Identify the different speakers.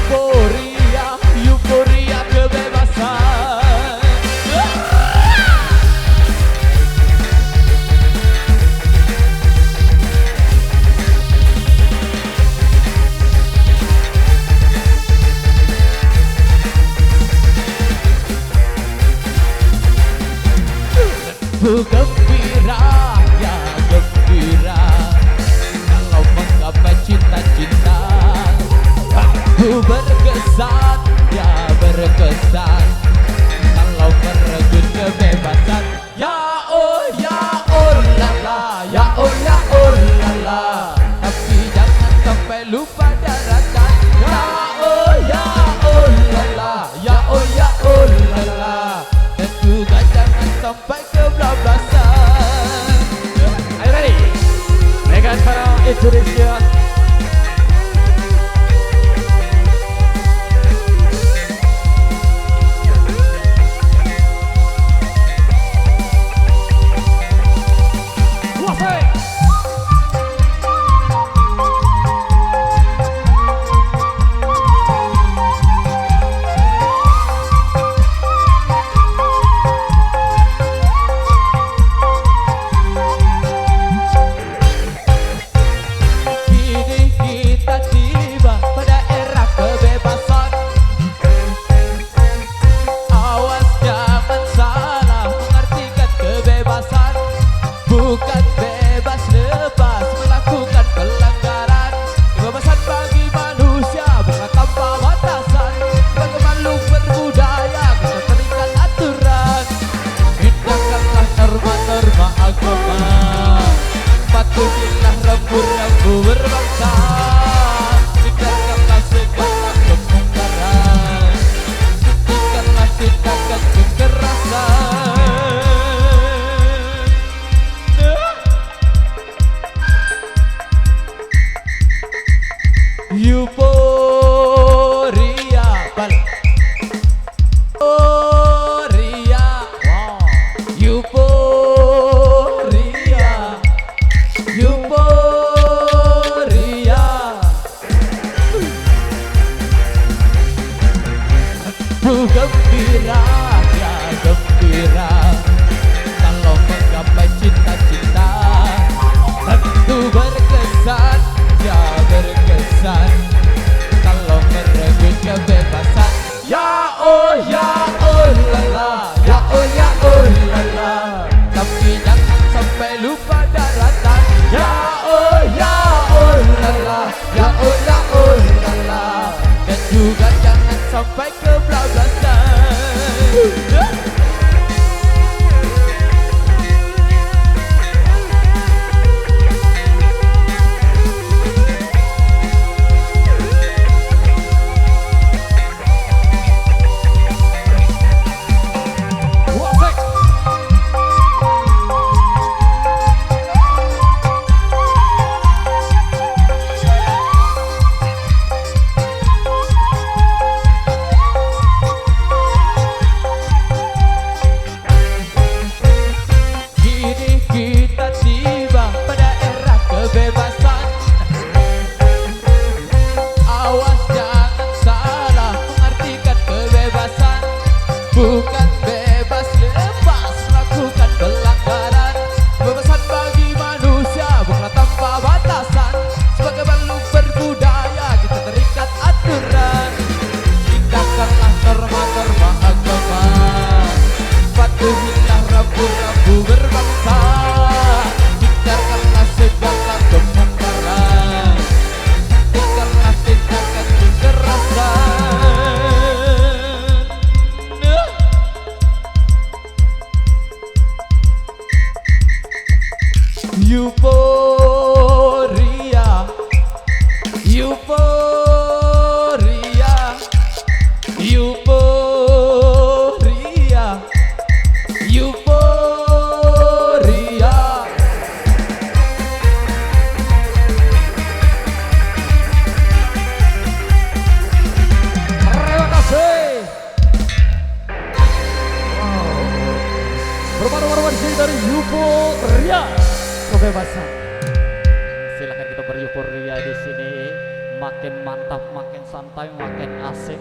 Speaker 1: Euforia, euforia kebebasan. Gembira, ya gembira, kalau menggapai cita-cita. Aku berkesan, ya berkesan, kalau merebut kebebasan. Ya oh lala, ya oh lala, tapi jangan sampai lupa daratan. Ya oh lala, ya oh lala, dan juga jangan sampai kebablasan. Ayo ready? Megan para Indonesia. Bukan bebas lepas melakukan pelanggaran. Kebebasan bagi manusia bukan tanpa batasan. Sebagai makhluk berbudaya kita terikat aturan. Hindahkanlah norma-norma agama. Patuhilah rambu-rambu berbangsa. Hindahkanlah segala kemungkaran. Hentikanlah tindakan kekerasan. Euforia, Euforia, wow. Euforia, Euforia. Gembira, ya gembira, kalau menggapai cita-cita. Tentu berkesan, ya berkesan, kalau merebut kebebasan. Ya oh lala, ya oh lala, tapi jangan sampai lupa daratan. Ya oh lala, ya oh lala, dan juga jangan sampai kebablasan. Bukan bebas lepas melakukan pelanggaran. Kebebasan bagi manusia bukan tanpa batasan. Sebagai makhluk berbudaya kita terikat aturan. Hindahkanlah norma-norma agama. Patuhilah rambu-rambu berbangsa. Hindarkanlah segala kemungkaran. Hentikanlah tindakan kekerasan. Euforia, euforia, euforia, euforia. Terima kasih. Berbaru-baru dari euforia kebebasan. Silahkan kita beryuforia di sini.
Speaker 2: makin mantap, makin santai, makin asik.